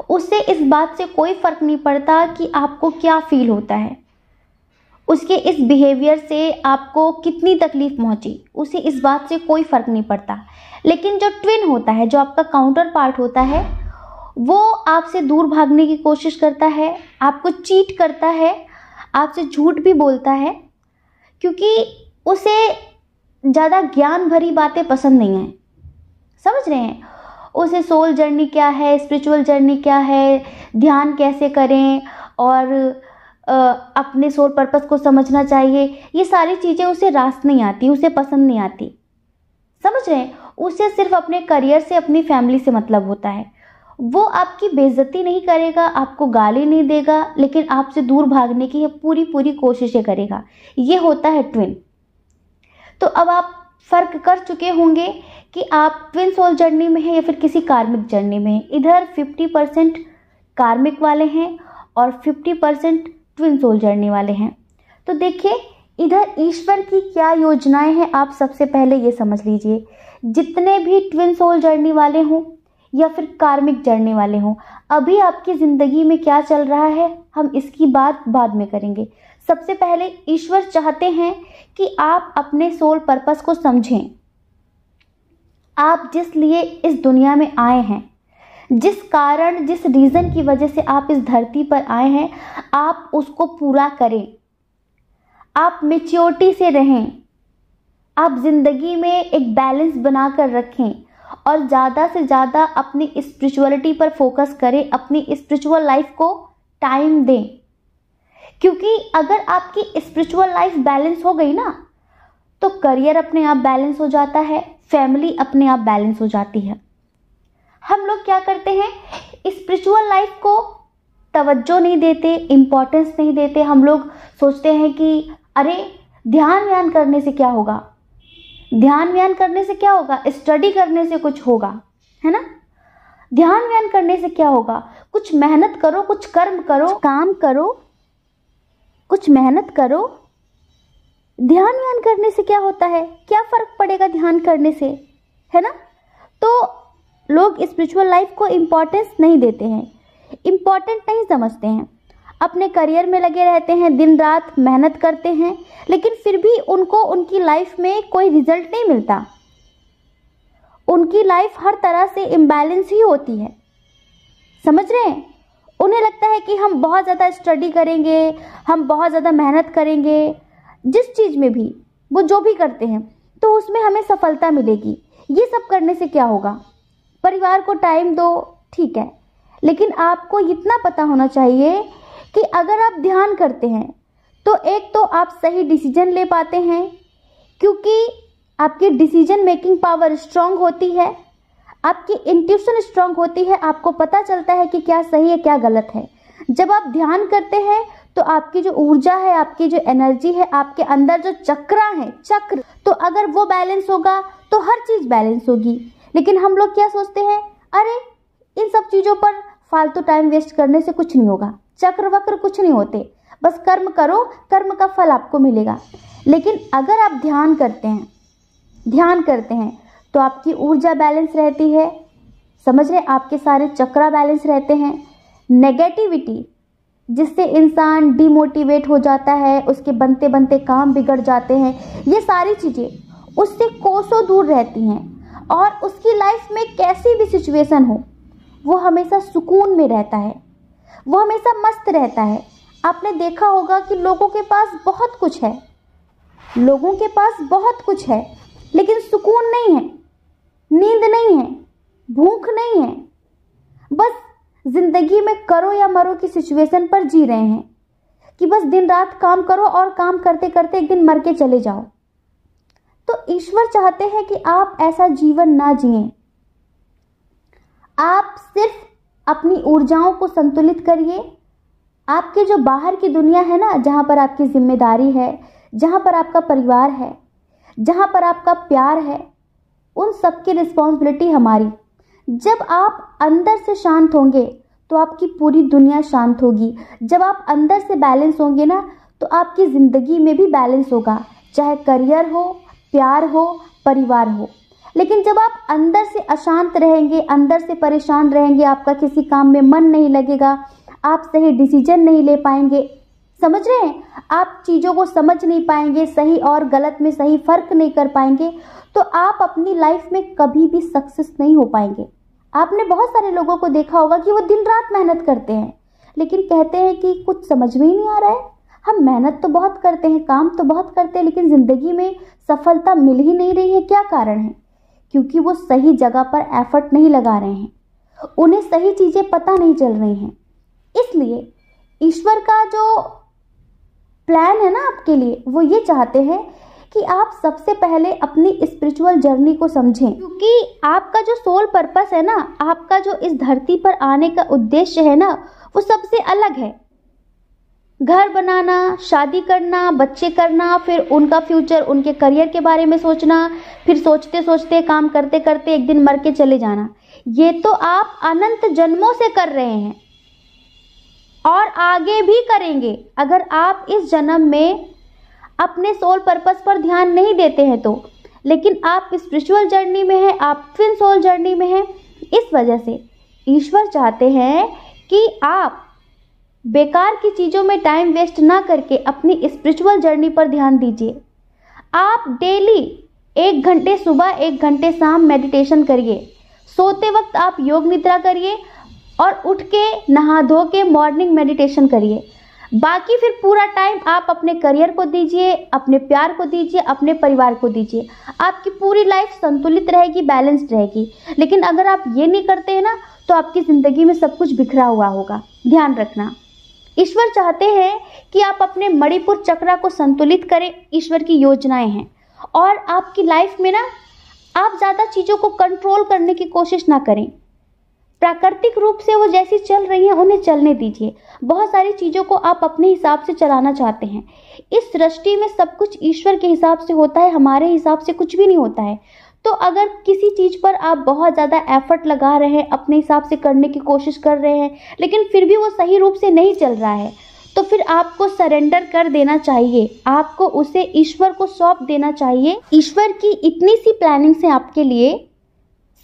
उससे इस बात से कोई फर्क नहीं पड़ता कि आपको क्या फील होता है, उसके इस बिहेवियर से आपको कितनी तकलीफ पहुंची, उसे इस बात से कोई फर्क नहीं पड़ता। लेकिन जो ट्विन होता है, जो आपका काउंटर पार्ट होता है, वो आपसे दूर भागने की कोशिश करता है, आपको चीट करता है, आपसे झूठ भी बोलता है, क्योंकि उसे ज़्यादा ज्ञान भरी बातें पसंद नहीं हैं। समझ रहे हैं? उसे सोल जर्नी क्या है, स्पिरिचुअल जर्नी क्या है, ध्यान कैसे करें और अपने सोल पर्पस को समझना चाहिए, ये सारी चीज़ें उसे रास नहीं आती, उसे पसंद नहीं आती। समझ रहे हैं? उसे सिर्फ अपने करियर से, अपनी फैमिली से मतलब होता है। वो आपकी बेइज्जती नहीं करेगा, आपको गाली नहीं देगा, लेकिन आपसे दूर भागने की पूरी पूरी कोशिशें करेगा। ये होता है ट्विन। तो अब आप फर्क कर चुके होंगे कि आप ट्विन सोल जर्नी में हैं या फिर किसी कार्मिक जर्नी में हैं। इधर 50% कार्मिक वाले हैं और 50% ट्विन सोल जर्नी वाले हैं। तो देखिए इधर ईश्वर की क्या योजनाएं हैं, आप सबसे पहले ये समझ लीजिए। जितने भी ट्विन सोल जर्नी वाले हों या फिर कार्मिक जर्नी वाले हों, अभी आपकी ज़िंदगी में क्या चल रहा है हम इसकी बात बाद में करेंगे। सबसे पहले ईश्वर चाहते हैं कि आप अपने सोल पर्पस को समझें। आप जिस लिए इस दुनिया में आए हैं, जिस कारण जिस रीज़न की वजह से आप इस धरती पर आए हैं, आप उसको पूरा करें। आप मैच्योरिटी से रहें, आप ज़िंदगी में एक बैलेंस बनाकर रखें और ज़्यादा से ज़्यादा अपनी स्पिरिचुअलिटी पर फोकस करें, अपनी स्पिरिचुअल लाइफ को टाइम दें। क्योंकि अगर आपकी स्पिरिचुअल लाइफ बैलेंस हो गई ना, तो करियर अपने आप बैलेंस हो जाता है, फैमिली अपने आप बैलेंस हो जाती है। हम लोग क्या करते हैं, स्पिरिचुअल लाइफ को तवज्जो नहीं देते, इम्पोर्टेंस नहीं देते। हम लोग सोचते हैं कि अरे ध्यान व्यान करने से क्या होगा, ध्यान व्यान करने से क्या होगा, स्टडी करने से कुछ होगा, है ना। ध्यान व्यान करने से क्या होगा, कुछ मेहनत करो, कुछ कर्म करो, काम करो, कुछ मेहनत करो। ध्यान व्यान करने से क्या होता है, क्या फर्क पड़ेगा ध्यान करने से, है ना। तो लोग स्पिरिचुअल लाइफ को इम्पोर्टेंस नहीं देते हैं, इम्पोर्टेंट नहीं समझते हैं, अपने करियर में लगे रहते हैं, दिन रात मेहनत करते हैं, लेकिन फिर भी उनको उनकी लाइफ में कोई रिजल्ट नहीं मिलता। उनकी लाइफ हर तरह से इम्बैलेंस ही होती है, समझ रहे हैं। उन्हें लगता है कि हम बहुत ज़्यादा स्टडी करेंगे, हम बहुत ज़्यादा मेहनत करेंगे, जिस चीज़ में भी वो जो भी करते हैं तो उसमें हमें सफलता मिलेगी। ये सब करने से क्या होगा, परिवार को टाइम दो, ठीक है, लेकिन आपको इतना पता होना चाहिए कि अगर आप ध्यान करते हैं तो एक तो आप सही डिसीजन ले पाते हैं, क्योंकि आपकी डिसीजन मेकिंग पावर स्ट्रांग होती है, आपकी इंट्यूशन स्ट्रांग होती है, आपको पता चलता है कि क्या सही है क्या गलत है। जब आप ध्यान करते हैं तो आपकी जो ऊर्जा है, आपकी जो एनर्जी है, आपके अंदर जो चक्र है, चक्र, तो अगर वो बैलेंस होगा तो हर चीज़ बैलेंस होगी। लेकिन हम लोग क्या सोचते हैं, अरे इन सब चीज़ों पर फालतू टाइम वेस्ट करने से कुछ नहीं होगा, चक्र वक्र कुछ नहीं होते, बस कर्म करो, कर्म का फल आपको मिलेगा। लेकिन अगर आप ध्यान करते हैं तो आपकी ऊर्जा बैलेंस रहती है, समझ रहे, आपके सारे चक्र बैलेंस रहते हैं। नेगेटिविटी जिससे इंसान डिमोटिवेट हो जाता है, उसके बनते बनते काम बिगड़ जाते हैं, ये सारी चीज़ें उससे कोसों दूर रहती हैं। और उसकी लाइफ में कैसी भी सिचुएशन हो, वो हमेशा सुकून में रहता है, वो हमेशा मस्त रहता है। आपने देखा होगा कि लोगों के पास बहुत कुछ है, लोगों के पास बहुत कुछ है, लेकिन सुकून नहीं है, नींद नहीं है, भूख नहीं है, बस जिंदगी में करो या मरो की सिचुएशन पर जी रहे हैं कि बस दिन रात काम करो और काम करते करते एक दिन मर के चले जाओ। तो ईश्वर चाहते हैं कि आप ऐसा जीवन ना जिएं। आप सिर्फ अपनी ऊर्जाओं को संतुलित करिए। आपके जो बाहर की दुनिया है ना, जहाँ पर आपकी जिम्मेदारी है, जहाँ पर आपका परिवार है, जहाँ पर आपका प्यार है, उन सब की रिस्पॉन्सिबिलिटी हमारी। जब आप अंदर से शांत होंगे तो आपकी पूरी दुनिया शांत होगी। जब आप अंदर से बैलेंस होंगे ना, तो आपकी ज़िंदगी में भी बैलेंस होगा, चाहे करियर हो, प्यार हो, परिवार हो। लेकिन जब आप अंदर से अशांत रहेंगे, अंदर से परेशान रहेंगे, आपका किसी काम में मन नहीं लगेगा, आप सही डिसीजन नहीं ले पाएंगे, समझ रहे हैं, आप चीज़ों को समझ नहीं पाएंगे, सही और गलत में सही फ़र्क नहीं कर पाएंगे, तो आप अपनी लाइफ में कभी भी सक्सेस नहीं हो पाएंगे। आपने बहुत सारे लोगों को देखा होगा कि वो दिन रात मेहनत करते हैं, लेकिन कहते हैं कि कुछ समझ में ही नहीं आ रहा है, हम मेहनत तो बहुत करते हैं, काम तो बहुत करते हैं, लेकिन ज़िंदगी में सफलता मिल ही नहीं रही है। क्या कारण है? क्योंकि वो सही जगह पर एफर्ट नहीं लगा रहे हैं, उन्हें सही चीज़ें पता नहीं चल रही हैं। इसलिए ईश्वर का जो प्लान है ना आपके लिए, वो ये चाहते हैं कि आप सबसे पहले अपनी स्पिरिचुअल जर्नी को समझें, क्योंकि आपका जो सोल पर्पस है ना, आपका जो इस धरती पर आने का उद्देश्य है ना, वो सबसे अलग है। घर बनाना, शादी करना, बच्चे करना, फिर उनका फ्यूचर, उनके करियर के बारे में सोचना, फिर सोचते सोचते काम करते करते एक दिन मर के चले जाना, ये तो आप अनंत जन्मों से कर रहे हैं और आगे भी करेंगे। अगर आप इस जन्म में अपने सोल पर्पस पर ध्यान नहीं देते हैं तो, लेकिन आप स्पिरिचुअल जर्नी में हैं, आप ट्विन सोल जर्नी में हैं। इस वजह से ईश्वर चाहते हैं कि आप बेकार की चीज़ों में टाइम वेस्ट ना करके अपनी स्पिरिचुअल जर्नी पर ध्यान दीजिए। आप डेली 1 घंटे सुबह 1 घंटे शाम मेडिटेशन करिए। सोते वक्त आप योग निद्रा करिए और उठ के नहा धो के मॉर्निंग मेडिटेशन करिए। बाकी फिर पूरा टाइम आप अपने करियर को दीजिए, अपने प्यार को दीजिए, अपने परिवार को दीजिए। आपकी पूरी लाइफ संतुलित रहेगी, बैलेंस्ड रहेगी। लेकिन अगर आप ये नहीं करते हैं ना, तो आपकी ज़िंदगी में सब कुछ बिखरा हुआ होगा। ध्यान रखना, ईश्वर चाहते हैं कि आप अपने मणिपुर चक्र को संतुलित करें। ईश्वर की योजनाएं हैं और आपकी लाइफ में ना आप ज़्यादा चीज़ों को कंट्रोल करने की कोशिश ना करें। प्राकृतिक रूप से वो जैसी चल रही हैं उन्हें चलने दीजिए। बहुत सारी चीज़ों को आप अपने हिसाब से चलाना चाहते हैं। इस सृष्टि में सब कुछ ईश्वर के हिसाब से होता है, हमारे हिसाब से कुछ भी नहीं होता है। तो अगर किसी चीज़ पर आप बहुत ज़्यादा एफर्ट लगा रहे हैं, अपने हिसाब से करने की कोशिश कर रहे हैं, लेकिन फिर भी वो सही रूप से नहीं चल रहा है, तो फिर आपको सरेंडर कर देना चाहिए। आपको उसे ईश्वर को सौंप देना चाहिए। ईश्वर की इतनी सी प्लानिंग्स हैं आपके लिए,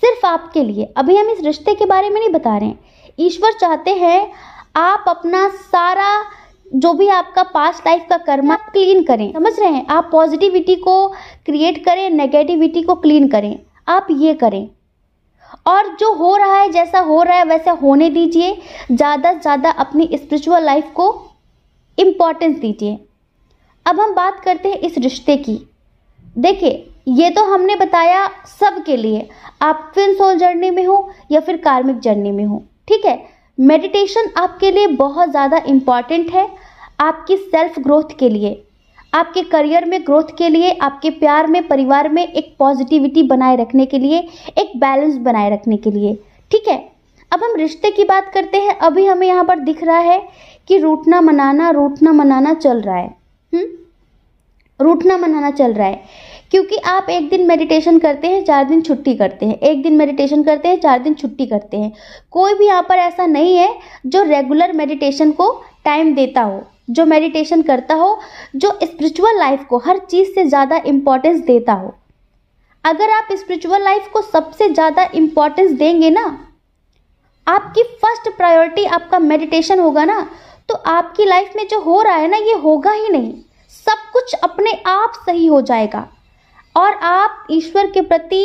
सिर्फ आपके लिए। अभी हम इस रिश्ते के बारे में नहीं बता रहे हैं। ईश्वर चाहते हैं आप अपना सारा जो भी आपका पास्ट लाइफ का कर्मा क्लीन करें। समझ रहे हैं? आप पॉजिटिविटी को क्रिएट करें, नेगेटिविटी को क्लीन करें। आप ये करें और जो हो रहा है, जैसा हो रहा है वैसा होने दीजिए। ज़्यादा से ज़्यादा अपनी स्पिरिचुअल लाइफ को इम्पोर्टेंस दीजिए। अब हम बात करते हैं इस रिश्ते की। देखिए, ये तो हमने बताया सबके लिए, आप ट्विन सोल जर्नी में हो या फिर कार्मिक जर्नी में हो, ठीक है। मेडिटेशन आपके लिए बहुत ज़्यादा इम्पॉर्टेंट है, आपकी सेल्फ ग्रोथ के लिए, आपके करियर में ग्रोथ के लिए, आपके प्यार में, परिवार में एक पॉजिटिविटी बनाए रखने के लिए, एक बैलेंस बनाए रखने के लिए, ठीक है। अब हम रिश्ते की बात करते हैं। अभी हमें यहाँ पर दिख रहा है कि रूठना मनाना चल रहा है। रूठना मनाना चल रहा है क्योंकि आप एक दिन मेडिटेशन करते हैं, 4 दिन छुट्टी करते हैं, एक दिन मेडिटेशन करते हैं, 4 दिन छुट्टी करते हैं। कोई भी यहाँ पर ऐसा नहीं है जो रेगुलर मेडिटेशन को टाइम देता हो, जो मेडिटेशन करता हो, जो स्पिरिचुअल लाइफ को हर चीज़ से ज़्यादा इम्पोर्टेंस देता हो। अगर आप स्पिरिचुअल लाइफ को सबसे ज़्यादा इम्पोर्टेंस देंगे ना, आपकी फर्स्ट प्रायोरिटी आपका मेडिटेशन होगा ना, तो आपकी लाइफ में जो हो रहा है ना, ये होगा ही नहीं। सब कुछ अपने आप सही हो जाएगा और आप ईश्वर के प्रति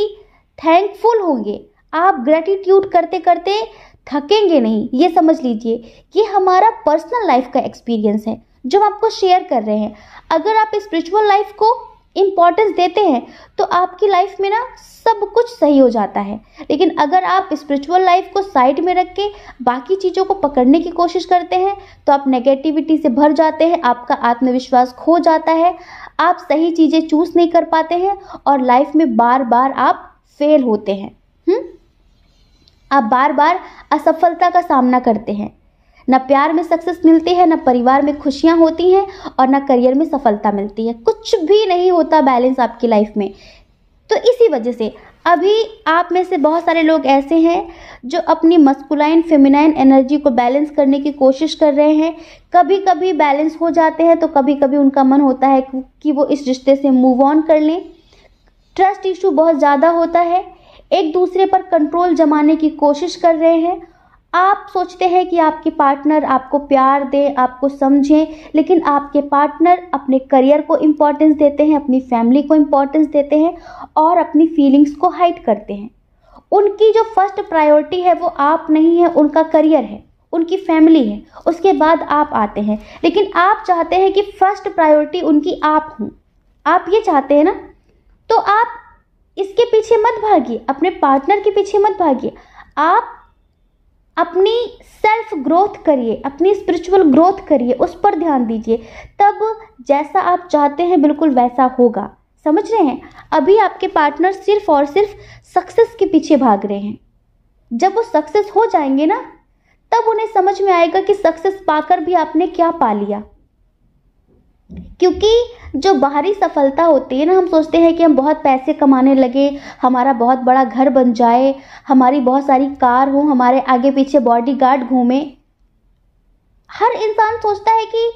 थैंकफुल होंगे। आप ग्रेटिट्यूड करते करते थकेंगे नहीं। ये समझ लीजिए, ये हमारा पर्सनल लाइफ का एक्सपीरियंस है जो हम आपको शेयर कर रहे हैं। अगर आप स्पिरिचुअल लाइफ को इम्पोर्टेंस देते हैं तो आपकी लाइफ में ना सब कुछ सही हो जाता है। लेकिन अगर आप स्पिरिचुअल लाइफ को साइड में रख के बाकी चीज़ों को पकड़ने की कोशिश करते हैं तो आप नेगेटिविटी से भर जाते हैं, आपका आत्मविश्वास खो जाता है, आप सही चीज़ें चूज नहीं कर पाते हैं और लाइफ में बार बार आप फेल होते हैं। आप बार बार असफलता का सामना करते हैं। न प्यार में सक्सेस मिलती है, न परिवार में खुशियां होती हैं और न करियर में सफलता मिलती है। कुछ भी नहीं होता बैलेंस आपकी लाइफ में। तो इसी वजह से अभी आप में से बहुत सारे लोग ऐसे हैं जो अपनी मस्कुलाइन फेमिनाइन एनर्जी को बैलेंस करने की कोशिश कर रहे हैं। कभी कभी बैलेंस हो जाते हैं तो कभी कभी उनका मन होता है कि वो इस रिश्ते से मूव ऑन कर लें। ट्रस्ट इशू बहुत ज़्यादा होता है, एक दूसरे पर कंट्रोल जमाने की कोशिश कर रहे हैं। आप सोचते हैं कि आपके पार्टनर आपको प्यार दे, आपको समझें, लेकिन आपके पार्टनर अपने करियर को इम्पोर्टेंस देते हैं, अपनी फैमिली को इम्पोर्टेंस देते हैं और अपनी फीलिंग्स को हाइड करते हैं। उनकी जो फर्स्ट प्रायोरिटी है वो आप नहीं है, उनका करियर है, उनकी फैमिली है, उसके बाद आप आते हैं। लेकिन आप चाहते हैं कि फर्स्ट प्रायोरिटी उनकी आप हों। आप ये चाहते हैं ना, तो आप इसके पीछे मत भागिए, अपने पार्टनर के पीछे मत भागिए। आप अपनी सेल्फ ग्रोथ करिए, अपनी स्पिरिचुअल ग्रोथ करिए, उस पर ध्यान दीजिए। तब जैसा आप चाहते हैं बिल्कुल वैसा होगा। समझ रहे हैं? अभी आपके पार्टनर सिर्फ और सिर्फ सक्सेस के पीछे भाग रहे हैं। जब वो सक्सेस हो जाएंगे ना, तब उन्हें समझ में आएगा कि सक्सेस पाकर भी आपने क्या पा लिया। क्योंकि जो बाहरी सफलता होती है ना, हम सोचते हैं कि हम बहुत पैसे कमाने लगे, हमारा बहुत बड़ा घर बन जाए, हमारी बहुत सारी कार हो, हमारे आगे पीछे बॉडीगार्ड घूमे। हर इंसान सोचता है कि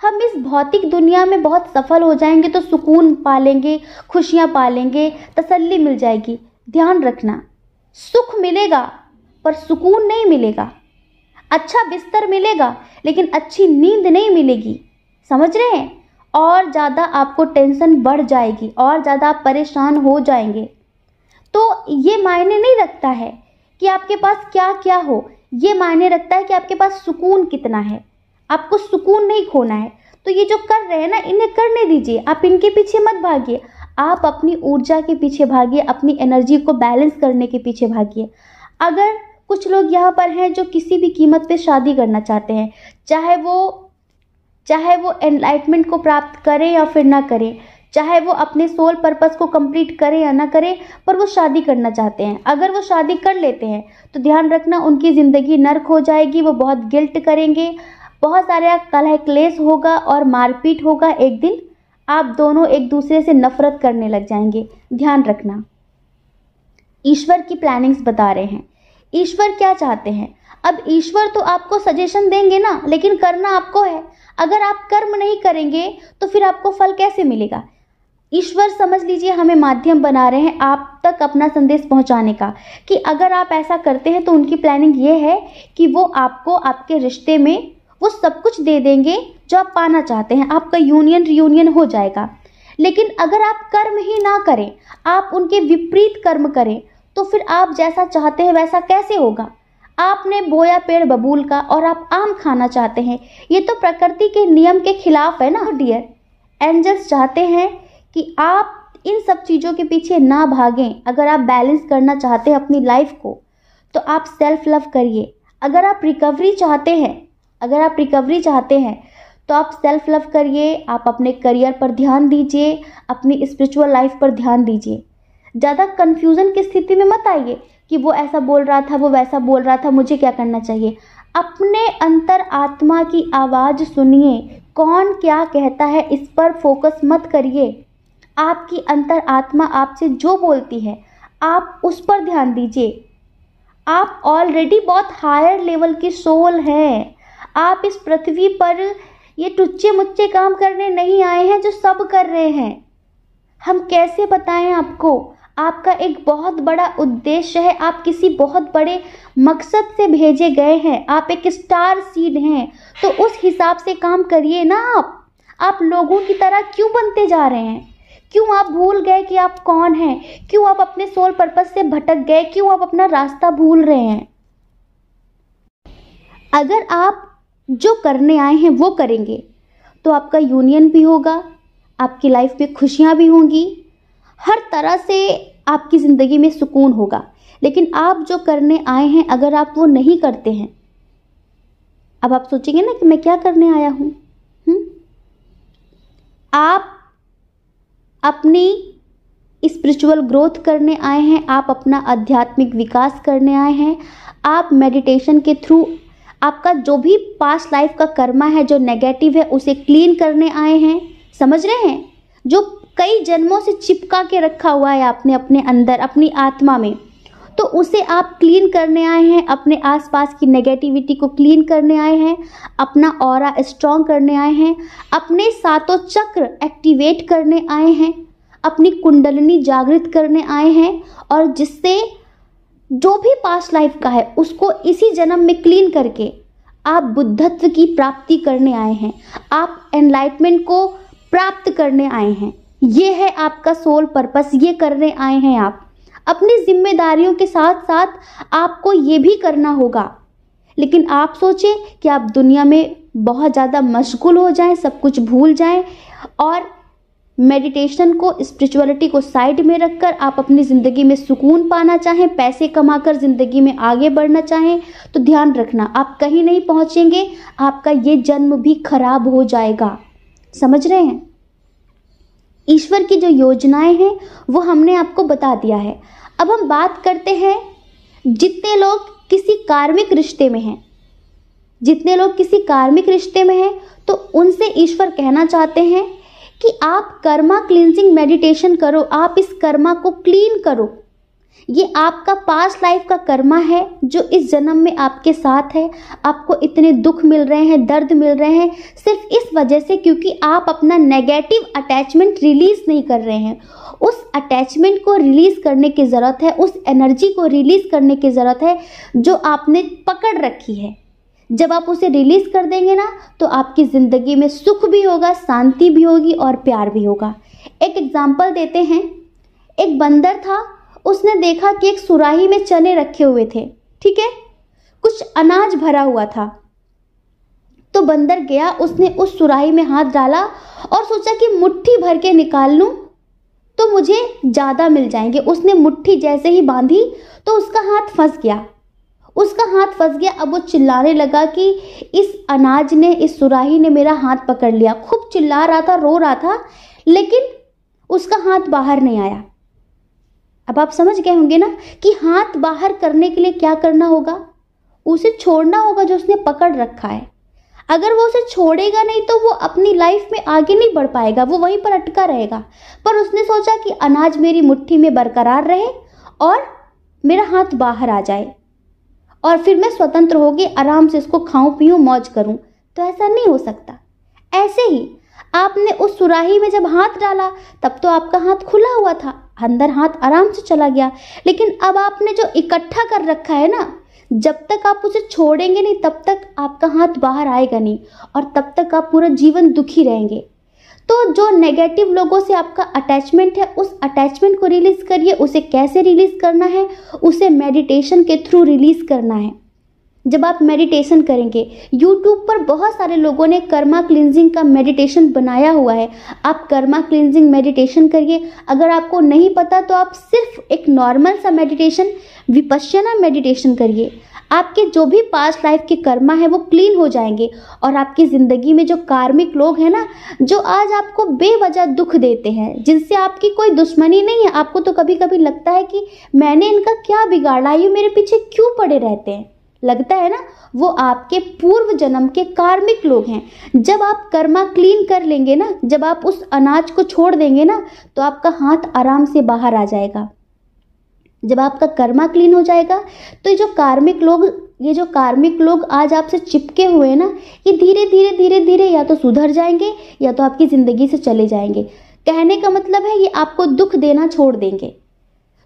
हम इस भौतिक दुनिया में बहुत सफल हो जाएंगे तो सुकून पालेंगे, खुशियां पालेंगे, तसल्ली मिल जाएगी। ध्यान रखना, सुख मिलेगा पर सुकून नहीं मिलेगा। अच्छा बिस्तर मिलेगा लेकिन अच्छी नींद नहीं मिलेगी। समझ रहे हैं? और ज़्यादा आपको टेंशन बढ़ जाएगी और ज़्यादा आप परेशान हो जाएंगे। तो ये मायने नहीं रखता है कि आपके पास क्या क्या हो, ये मायने रखता है कि आपके पास सुकून कितना है। आपको सुकून नहीं खोना है। तो ये जो कर रहे हैं ना, इन्हें करने दीजिए, आप इनके पीछे मत भागिए। आप अपनी ऊर्जा के पीछे भागिए, अपनी एनर्जी को बैलेंस करने के पीछे भागिए। अगर कुछ लोग यहाँ पर हैं जो किसी भी कीमत पे शादी करना चाहते हैं, चाहे वो एनलाइटमेंट को प्राप्त करें या फिर ना करें, चाहे वो अपने सोल पर्पस को कंप्लीट करें या ना करें, पर वो शादी करना चाहते हैं। अगर वो शादी कर लेते हैं तो ध्यान रखना, उनकी ज़िंदगी नर्क हो जाएगी। वो बहुत गिल्ट करेंगे, बहुत सारे कलह क्लेश होगा और मारपीट होगा। एक दिन आप दोनों एक दूसरे से नफरत करने लग जाएंगे। ध्यान रखना, ईश्वर की प्लानिंग्स बता रहे हैं। ईश्वर क्या चाहते हैं? अब ईश्वर तो आपको सजेशन देंगे ना, लेकिन करना आपको है। अगर आप कर्म नहीं करेंगे तो फिर आपको फल कैसे मिलेगा? ईश्वर समझ लीजिए हमें माध्यम बना रहे हैं आप तक अपना संदेश पहुंचाने का, कि अगर आप ऐसा करते हैं तो उनकी प्लानिंग ये है कि वो आपको आपके रिश्ते में वो सब कुछ दे देंगे जो आप पाना चाहते हैं। आपका यूनियन रियूनियन हो जाएगा। लेकिन अगर आप कर्म ही ना करें, आप उनके विपरीत कर्म करें, तो फिर आप जैसा चाहते हैं वैसा कैसे होगा? आपने बोया पेड़ बबूल का और आप आम खाना चाहते हैं। ये तो प्रकृति के नियम के खिलाफ है ना डियर। एंजल्स चाहते हैं कि आप इन सब चीज़ों के पीछे ना भागें। अगर आप बैलेंस करना चाहते हैं अपनी लाइफ को, तो आप सेल्फ लव करिए। अगर आप रिकवरी चाहते हैं तो आप सेल्फ लव करिए। आप अपने करियर पर ध्यान दीजिए, अपनी स्पिरिचुअल लाइफ पर ध्यान दीजिए। ज़्यादा कन्फ्यूज़न की स्थिति में मत आइए कि वो ऐसा बोल रहा था, वो वैसा बोल रहा था, मुझे क्या करना चाहिए। अपने अंतर आत्मा की आवाज़ सुनिए, कौन क्या कहता है इस पर फोकस मत करिए। आपकी अंतर आत्मा आपसे जो बोलती है आप उस पर ध्यान दीजिए। आप ऑलरेडी बहुत हायर लेवल की सोल हैं। आप इस पृथ्वी पर ये टुच्चे मुच्चे काम करने नहीं आए हैं जो सब कर रहे हैं। हम कैसे बताएं आपको? आपका एक बहुत बड़ा उद्देश्य है। आप किसी बहुत बड़े मकसद से भेजे गए हैं। आप एक स्टार सीड हैं, तो उस हिसाब से काम करिए ना। आप लोगों की तरह क्यों बनते जा रहे हैं? क्यों आप भूल गए कि आप कौन हैं? क्यों आप अपने सोल पर्पस से भटक गए? क्यों आप अपना रास्ता भूल रहे हैं? अगर आप जो करने आए हैं वो करेंगे तो आपका यूनियन भी होगा, आपकी लाइफ में खुशियां भी होंगी, हर तरह से आपकी ज़िंदगी में सुकून होगा। लेकिन आप जो करने आए हैं अगर आप वो नहीं करते हैं, अब आप सोचेंगे ना कि मैं क्या करने आया हूँ। आप अपनी स्पिरिचुअल ग्रोथ करने आए हैं, आप अपना आध्यात्मिक विकास करने आए हैं। आप मेडिटेशन के थ्रू आपका जो भी पास्ट लाइफ का कर्मा है, जो नेगेटिव है, उसे क्लीन करने आए हैं। समझ रहे हैं? जो कई जन्मों से चिपका के रखा हुआ है आपने अपने अंदर, अपनी आत्मा में, तो उसे आप क्लीन करने आए हैं। अपने आसपास की नेगेटिविटी को क्लीन करने आए हैं, अपना ऑरा स्ट्रॉन्ग करने आए हैं, अपने सातों चक्र एक्टिवेट करने आए हैं, अपनी कुंडलिनी जागृत करने आए हैं, और जिससे जो भी पास्ट लाइफ का है उसको इसी जन्म में क्लीन करके आप बुद्धत्व की प्राप्ति करने आए हैं। आप एनलाइटमेंट को प्राप्त करने आए हैं। ये है आपका सोल पर्पस, ये करने आए हैं आप। अपनी जिम्मेदारियों के साथ साथ आपको ये भी करना होगा। लेकिन आप सोचें कि आप दुनिया में बहुत ज़्यादा मशगूल हो जाएं, सब कुछ भूल जाएं, और मेडिटेशन को, स्पिरिचुअलिटी को साइड में रखकर आप अपनी ज़िंदगी में सुकून पाना चाहें, पैसे कमाकर ज़िंदगी में आगे बढ़ना चाहें, तो ध्यान रखना आप कहीं नहीं पहुंचेंगे। आपका ये जन्म भी खराब हो जाएगा। समझ रहे हैं? ईश्वर की जो योजनाएं हैं वो हमने आपको बता दिया है। अब हम बात करते हैं जितने लोग किसी कार्मिक रिश्ते में हैं, जितने लोग किसी कार्मिक रिश्ते में हैं, तो उनसे ईश्वर कहना चाहते हैं कि आप कर्मा क्लींजिंग मेडिटेशन करो, आप इस कर्मा को क्लीन करो। ये आपका पास्ट लाइफ का कर्मा है जो इस जन्म में आपके साथ है। आपको इतने दुख मिल रहे हैं, दर्द मिल रहे हैं सिर्फ इस वजह से क्योंकि आप अपना नेगेटिव अटैचमेंट रिलीज नहीं कर रहे हैं। उस अटैचमेंट को रिलीज करने की ज़रूरत है, उस एनर्जी को रिलीज करने की ज़रूरत है जो आपने पकड़ रखी है। जब आप उसे रिलीज कर देंगे ना तो आपकी ज़िंदगी में सुख भी होगा, शांति भी होगी और प्यार भी होगा। एक एग्जाम्पल देते हैं। एक बंदर था, उसने देखा कि एक सुराही में चने रखे हुए थे, ठीक है, कुछ अनाज भरा हुआ था। तो बंदर गया, उसने उस सुराही में हाथ डाला और सोचा कि मुट्ठी भर के निकाल लूं तो मुझे ज़्यादा मिल जाएंगे। उसने मुट्ठी जैसे ही बांधी तो उसका हाथ फंस गया, उसका हाथ फंस गया। अब वो चिल्लाने लगा कि इस अनाज ने, इस सुराही ने मेरा हाथ पकड़ लिया। खूब चिल्ला रहा था, रो रहा था, लेकिन उसका हाथ बाहर नहीं आया। अब आप समझ गए होंगे ना कि हाथ बाहर करने के लिए क्या करना होगा, उसे छोड़ना होगा जो उसने पकड़ रखा है। अगर वो उसे छोड़ेगा नहीं तो वो अपनी लाइफ में आगे नहीं बढ़ पाएगा, वो वहीं पर अटका रहेगा। पर उसने सोचा कि अनाज मेरी मुट्ठी में बरकरार रहे और मेरा हाथ बाहर आ जाए और फिर मैं स्वतंत्र होकर आराम से इसको खाऊं पीऊं मौज करूं। तो ऐसा नहीं हो सकता। ऐसे ही आपने उस सुराही में जब हाथ डाला तब तो आपका हाथ खुला हुआ था, अंदर हाथ आराम से चला गया। लेकिन अब आपने जो इकट्ठा कर रखा है ना, जब तक आप उसे छोड़ेंगे नहीं तब तक आपका हाथ बाहर आएगा नहीं और तब तक आप पूरा जीवन दुखी रहेंगे। तो जो नेगेटिव लोगों से आपका अटैचमेंट है, उस अटैचमेंट को रिलीज करिए। उसे कैसे रिलीज करना है, उसे मेडिटेशन के थ्रू रिलीज करना है। जब आप मेडिटेशन करेंगे, YouTube पर बहुत सारे लोगों ने कर्मा क्लींजिंग का मेडिटेशन बनाया हुआ है। आप कर्मा क्लींजिंग मेडिटेशन करिए। अगर आपको नहीं पता तो आप सिर्फ एक नॉर्मल सा मेडिटेशन, विपश्यना मेडिटेशन करिए। आपके जो भी पास्ट लाइफ के कर्मा है वो क्लीन हो जाएंगे और आपकी ज़िंदगी में जो कार्मिक लोग हैं ना, जो आज आपको बेवजह दुख देते हैं, जिनसे आपकी कोई दुश्मनी नहीं है, आपको तो कभी कभी लगता है कि मैंने इनका क्या बिगाड़ा, ये मेरे पीछे क्यों पड़े रहते हैं, लगता है ना, वो आपके पूर्व जन्म के कार्मिक लोग हैं। जब आप कर्मा क्लीन कर लेंगे ना, जब आप उस अनाज को छोड़ देंगे ना तो आपका हाथ आराम से बाहर आ जाएगा। जब आपका कर्मा क्लीन हो जाएगा तो ये जो कार्मिक लोग आज आपसे चिपके हुए हैं ना, ये धीरे धीरे धीरे धीरे या तो सुधर जाएंगे या तो आपकी ज़िंदगी से चले जाएंगे। कहने का मतलब है ये आपको दुख देना छोड़ देंगे।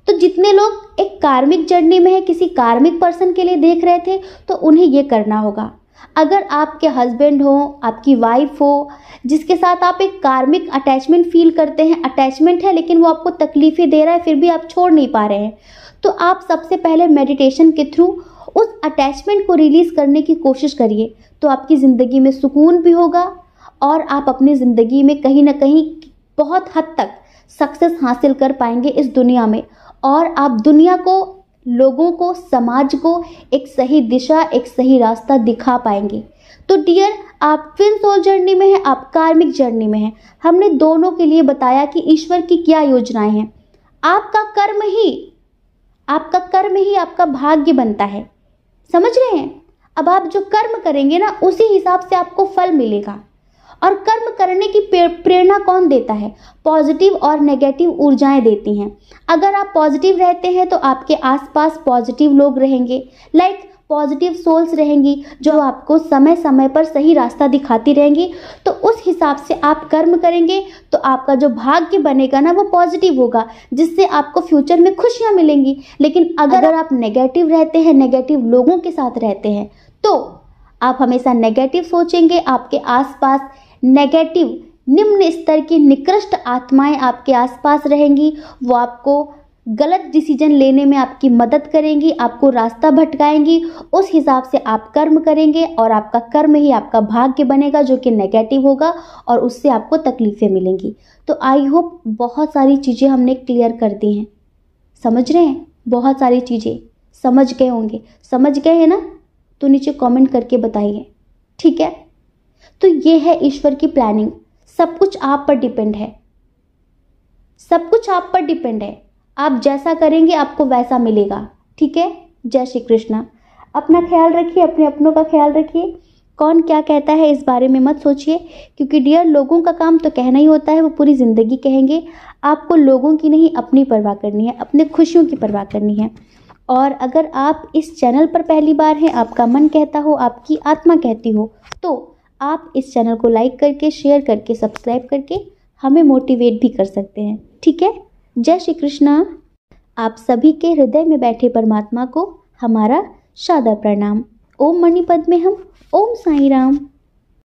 तो जितने लोग एक कार्मिक जर्नी में है, किसी कार्मिक पर्सन के लिए देख रहे थे, तो उन्हें ये करना होगा। अगर आपके हस्बैंड हो, आपकी वाइफ हो, जिसके साथ आप एक कार्मिक अटैचमेंट फील करते हैं, अटैचमेंट है लेकिन वो आपको तकलीफें दे रहा है, फिर भी आप छोड़ नहीं पा रहे हैं, तो आप सबसे पहले मेडिटेशन के थ्रू उस अटैचमेंट को रिलीज करने की कोशिश करिए। तो आपकी ज़िंदगी में सुकून भी होगा और आप अपनी ज़िंदगी में कहीं ना कहीं बहुत हद तक सक्सेस हासिल कर पाएंगे इस दुनिया में, और आप दुनिया को, लोगों को, समाज को एक सही दिशा, एक सही रास्ता दिखा पाएंगे। तो डियर, आप ट्विन सोल जर्नी में हैं, आप कार्मिक जर्नी में हैं। हमने दोनों के लिए बताया कि ईश्वर की क्या योजनाएं हैं। आपका कर्म ही आपका भाग्य बनता है, समझ रहे हैं। अब आप जो कर्म करेंगे ना उसी हिसाब से आपको फल मिलेगा। और कर्म करने की प्रेरणा कौन देता है? पॉजिटिव और नेगेटिव ऊर्जाएं देती हैं। अगर आप पॉजिटिव रहते हैं तो आपके आसपास पॉजिटिव लोग रहेंगे, लाइक पॉजिटिव सोल्स रहेंगी जो आपको समय समय पर सही रास्ता दिखाती रहेंगी। तो उस हिसाब से आप कर्म करेंगे तो आपका जो भाग्य बनेगा ना वो पॉजिटिव होगा, जिससे आपको फ्यूचर में खुशियां मिलेंगी। लेकिन अगर आप नेगेटिव रहते हैं, नेगेटिव लोगों के साथ रहते हैं, तो आप हमेशा नेगेटिव सोचेंगे। आपके आसपास नेगेटिव, निम्न स्तर की निकृष्ट आत्माएं आपके आसपास रहेंगी। वो आपको गलत डिसीजन लेने में आपकी मदद करेंगी, आपको रास्ता भटकाएंगी। उस हिसाब से आप कर्म करेंगे और आपका कर्म ही आपका भाग्य बनेगा, जो कि नेगेटिव होगा और उससे आपको तकलीफें मिलेंगी। तो आई होप बहुत सारी चीज़ें हमने क्लियर कर दी हैं। समझ रहे हैं? बहुत सारी चीज़ें समझ गए होंगे। समझ गए हैं ना? तो नीचे कमेंट करके बताइए, ठीक है। तो ये है ईश्वर की प्लानिंग, सब कुछ आप पर डिपेंड है। सब कुछ आप पर डिपेंड है, आप जैसा करेंगे आपको वैसा मिलेगा। ठीक है, जय श्री कृष्ण। अपना ख्याल रखिए, अपने अपनों का ख्याल रखिए। कौन क्या कहता है इस बारे में मत सोचिए, क्योंकि डियर लोगों का काम तो कहना ही होता है, वो पूरी ज़िंदगी कहेंगे। आपको लोगों की नहीं अपनी परवाह करनी है, अपने खुशियों की परवाह करनी है। और अगर आप इस चैनल पर पहली बार हैं, आपका मन कहता हो, आपकी आत्मा कहती हो, तो आप इस चैनल को लाइक करके, शेयर करके, सब्सक्राइब करके हमें मोटिवेट भी कर सकते हैं। ठीक है, जय श्री कृष्णा। आप सभी के हृदय में बैठे परमात्मा को हमारा सादर प्रणाम। ओम मणिपद में हम ओम साईं राम।